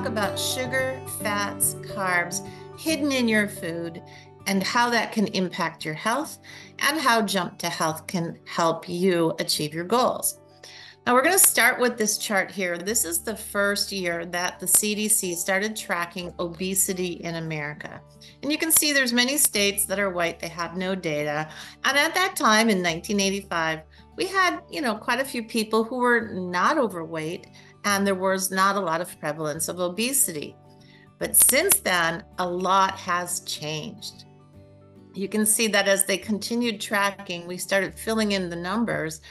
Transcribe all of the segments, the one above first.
talk about sugar, fats, carbs hidden in your food and how that can impact your health and how Jump to Health can help you achieve your goals. Now, we're going to start with this chart here. This is the first year that the CDC started tracking obesity in America. And you can see there's many states that are white, they have no data. And at that time in 1985, we had, quite a few people who were not overweight, and there was not a lot of prevalence of obesity. But since then, a lot has changed. You can see that as they continued tracking, we started filling in the numbers.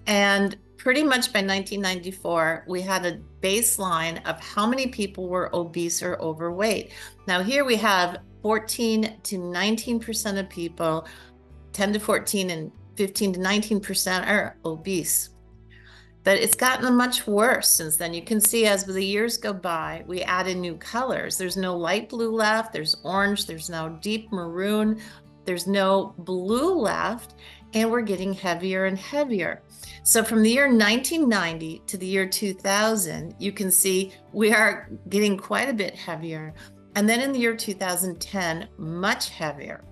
And pretty much by 1994, we had a baseline of how many people were obese or overweight. Now here we have 14 to 19% of people, 10 to 14 and 15 to 19% are obese. But it's gotten much worse since then. You can see as the years go by, we added new colors. There's no light blue left, there's orange, there's now deep maroon, there's no blue left, and we're getting heavier and heavier. So from the year 1990 to the year 2000, you can see we are getting quite a bit heavier. And then in the year 2010, much heavier.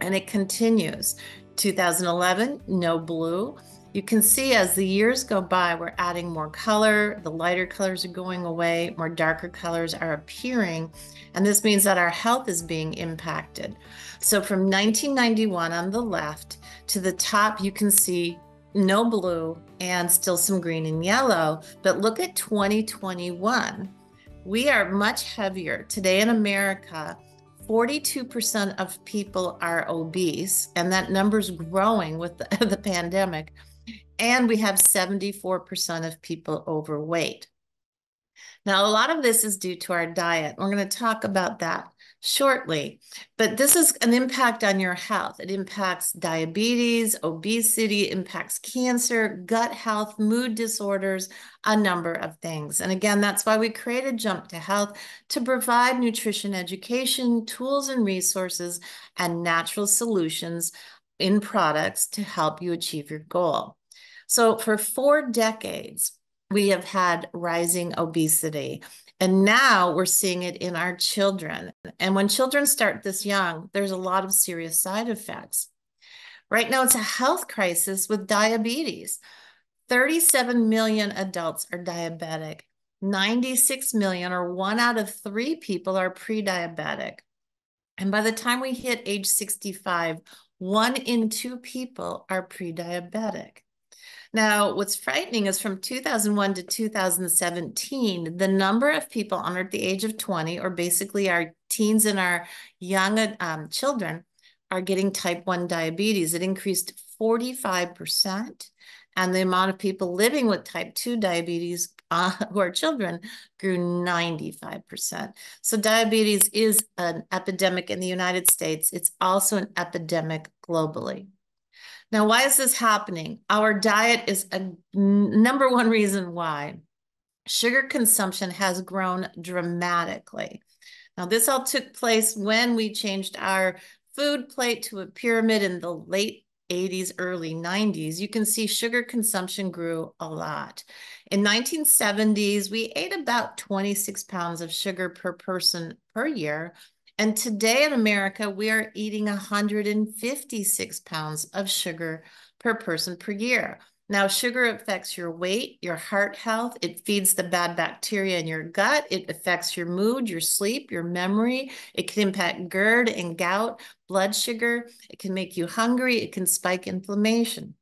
And it continues. 2011, no blue. You can see as the years go by, we're adding more color, the lighter colors are going away, more darker colors are appearing, and this means that our health is being impacted. So from 1991 on the left to the top, you can see no blue and still some green and yellow, but look at 2021. We are much heavier. Today in America, 42% of people are obese, and that number's growing with the pandemic. And we have 74% of people overweight. Now, a lot of this is due to our diet. We're going to talk about that shortly, but this is an impact on your health. It impacts diabetes, obesity, impacts cancer, gut health, mood disorders, a number of things. And again, that's why we created Jump to Health, to provide nutrition education, tools and resources, and natural solutions in products to help you achieve your goal. So for 4 decades, we have had rising obesity, and now we're seeing it in our children. And when children start this young, there's a lot of serious side effects. Right now, it's a health crisis with diabetes. 37 million adults are diabetic. 96 million, or 1 out of 3 people, are pre-diabetic. And by the time we hit age 65, 1 in 2 people are pre-diabetic. Now, what's frightening is from 2001 to 2017, the number of people under the age of 20, or basically our teens and our young children, are getting type 1 diabetes. It increased 45%. And the amount of people living with type 2 diabetes who are children grew 95%. So diabetes is an epidemic in the United States. It's also an epidemic globally. Now, why is this happening? Our diet is a number one reason why. Sugar consumption has grown dramatically. Now, this all took place when we changed our food plate to a pyramid in the late 80s, early 90s. You can see sugar consumption grew a lot. In 1970s, we ate about 26 pounds of sugar per person per year. And today in America, we are eating 156 pounds of sugar per person per year. Now, sugar affects your weight, your heart health. It feeds the bad bacteria in your gut. It affects your mood, your sleep, your memory. It can impact GERD and gout, blood sugar. It can make you hungry. It can spike inflammation.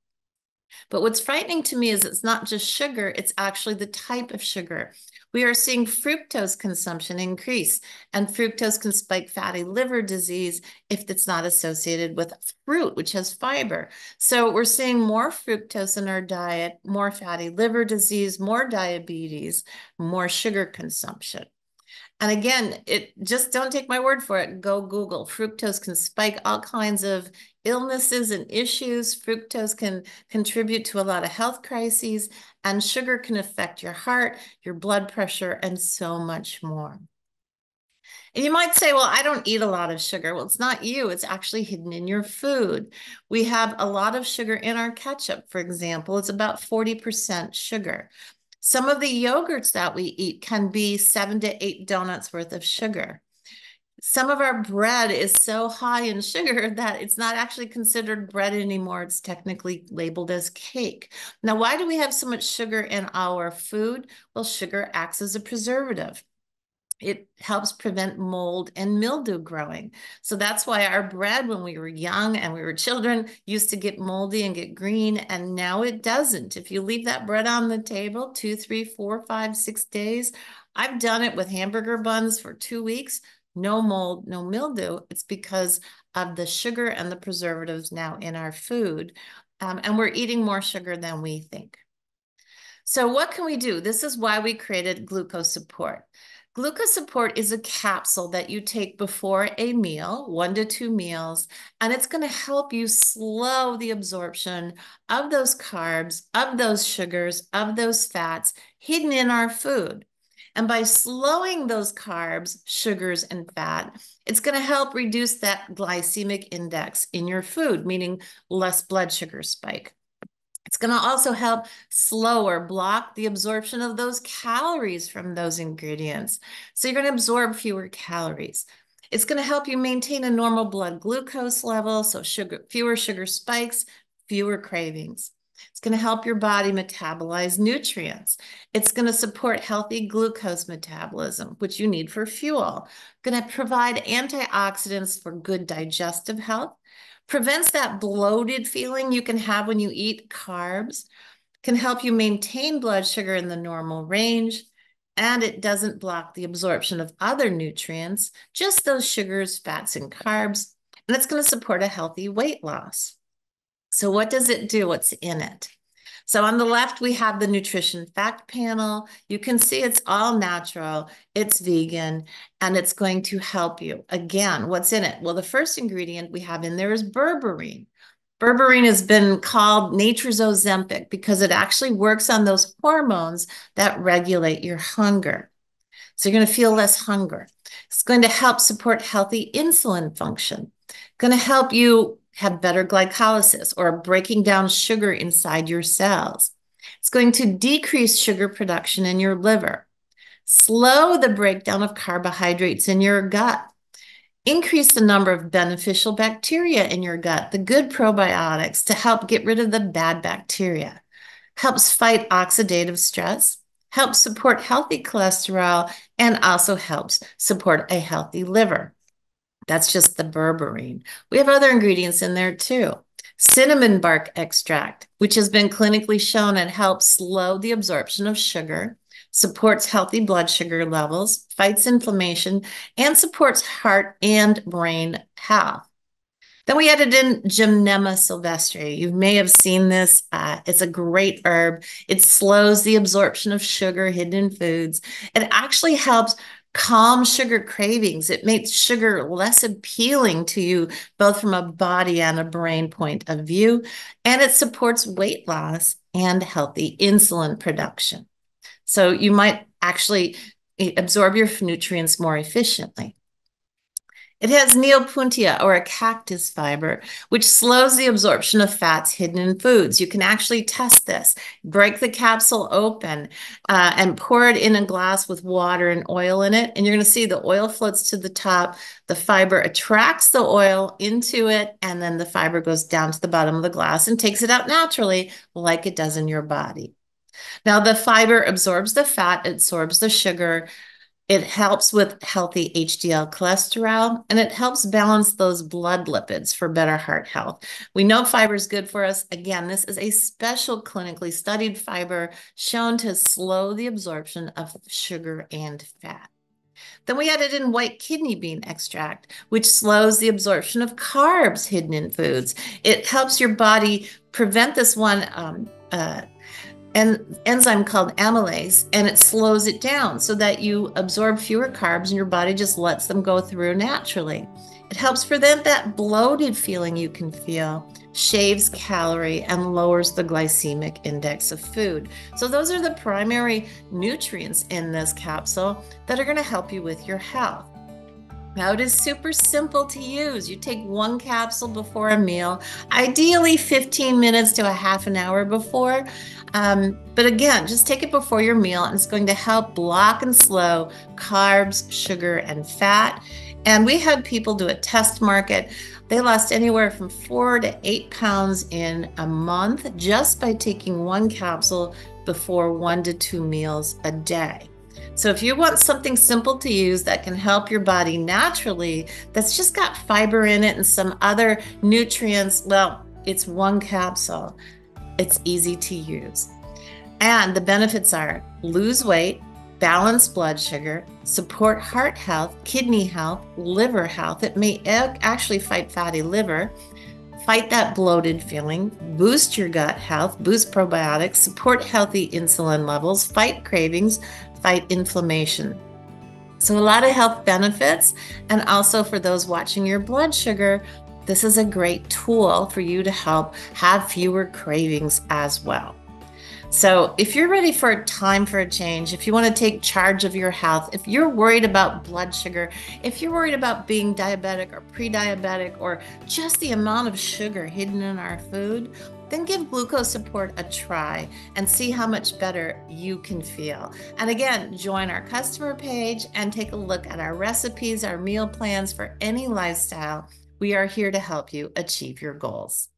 But what's frightening to me is it's not just sugar, it's actually the type of sugar. We are seeing fructose consumption increase, and fructose can spike fatty liver disease if it's not associated with fruit, which has fiber. So we're seeing more fructose in our diet, more fatty liver disease, more diabetes, more sugar consumption. And again, just don't take my word for it. Go Google. Fructose can spike all kinds of illnesses and issues. Fructose can contribute to a lot of health crises, and sugar can affect your heart, your blood pressure, and so much more. And you might say, well, I don't eat a lot of sugar. Well, it's not you. It's actually hidden in your food. We have a lot of sugar in our ketchup, for example. It's about 40% sugar. Some of the yogurts that we eat can be 7 to 8 donuts worth of sugar. Some of our bread is so high in sugar that it's not actually considered bread anymore. It's technically labeled as cake. Now, why do we have so much sugar in our food? Well, sugar acts as a preservative. It helps prevent mold and mildew growing. So that's why our bread, when we were young and we were children, used to get moldy and get green, and now it doesn't. If you leave that bread on the table 2, 3, 4, 5, 6 days, I've done it with hamburger buns for 2 weeks, no mold, no mildew. It's because of the sugar and the preservatives now in our food. And we're eating more sugar than we think. So what can we do? This is why we created Gluco Support. Gluco Support is a capsule that you take before a meal, 1 to 2 meals, and it's going to help you slow the absorption of those carbs, of those sugars, of those fats hidden in our food. And by slowing those carbs, sugars, and fat, it's going to help reduce that glycemic index in your food, meaning less blood sugar spike. It's going to also help slow or block the absorption of those calories from those ingredients. So you're going to absorb fewer calories. It's going to help you maintain a normal blood glucose level, so fewer sugar spikes, fewer cravings. It's going to help your body metabolize nutrients. It's going to support healthy glucose metabolism, which you need for fuel. Going to provide antioxidants for good digestive health. Prevents that bloated feeling you can have when you eat carbs, can help you maintain blood sugar in the normal range, and it doesn't block the absorption of other nutrients, just those sugars, fats, and carbs, and it's going to support a healthy weight loss. So what does it do? What's in it? So on the left, we have the nutrition fact panel. You can see it's all natural, it's vegan, and it's going to help you. Again, what's in it? Well, the first ingredient we have in there is berberine. Berberine has been called nature's Ozempic because it actually works on those hormones that regulate your hunger. So you're going to feel less hunger. It's going to help support healthy insulin function. Going to help you have better glycolysis or breaking down sugar inside your cells. It's going to decrease sugar production in your liver, slow the breakdown of carbohydrates in your gut, increase the number of beneficial bacteria in your gut, the good probiotics to help get rid of the bad bacteria, helps fight oxidative stress, helps support healthy cholesterol, and also helps support a healthy liver. That's just the berberine. We have other ingredients in there too. Cinnamon bark extract, which has been clinically shown and helps slow the absorption of sugar, supports healthy blood sugar levels, fights inflammation, and supports heart and brain health. Then we added in Gymnema sylvestre. You may have seen this. It's a great herb. It slows the absorption of sugar hidden in foods. It actually helps calm sugar cravings. It makes sugar less appealing to you, both from a body and a brain point of view. And it supports weight loss and healthy insulin production. So you might actually absorb your nutrients more efficiently. It has neopuntia, or a cactus fiber, which slows the absorption of fats hidden in foods. You can actually test this. Break the capsule open and pour it in a glass with water and oil in it. And you're going to see the oil floats to the top. The fiber attracts the oil into it, and then the fiber goes down to the bottom of the glass and takes it out naturally like it does in your body. Now, the fiber absorbs the fat, absorbs the sugar. It helps with healthy HDL cholesterol, and it helps balance those blood lipids for better heart health. We know fiber is good for us. Again, this is a special clinically studied fiber shown to slow the absorption of sugar and fat. Then we added in white kidney bean extract, which slows the absorption of carbs hidden in foods. It helps your body prevent this one an enzyme called amylase, and it slows it down so that you absorb fewer carbs and your body just lets them go through naturally. It helps prevent that bloated feeling you can feel, shaves calorie, and lowers the glycemic index of food. So those are the primary nutrients in this capsule that are going to help you with your health. Now, it is super simple to use. You take one capsule before a meal, ideally 15 minutes to a half an hour before. But again, just take it before your meal, and it's going to help block and slow carbs, sugar, and fat. And we had people do a test market. They lost anywhere from 4 to 8 pounds in a month just by taking one capsule before 1 to 2 meals a day. So if you want something simple to use that can help your body naturally, that's just got fiber in it and some other nutrients, well, it's one capsule. It's easy to use. And the benefits are lose weight, balance blood sugar, support heart health, kidney health, liver health. It may actually fight fatty liver, fight that bloated feeling, boost your gut health, boost probiotics, support healthy insulin levels, fight cravings, fight inflammation. So a lot of health benefits. And also for those watching your blood sugar, this is a great tool for you to help have fewer cravings as well. So if you're ready for a time for a change, if you want to take charge of your health, if you're worried about blood sugar, if you're worried about being diabetic or pre-diabetic, or just the amount of sugar hidden in our food, then give Gluco Support a try and see how much better you can feel. And again, join our customer page and take a look at our recipes, our meal plans for any lifestyle. We are here to help you achieve your goals.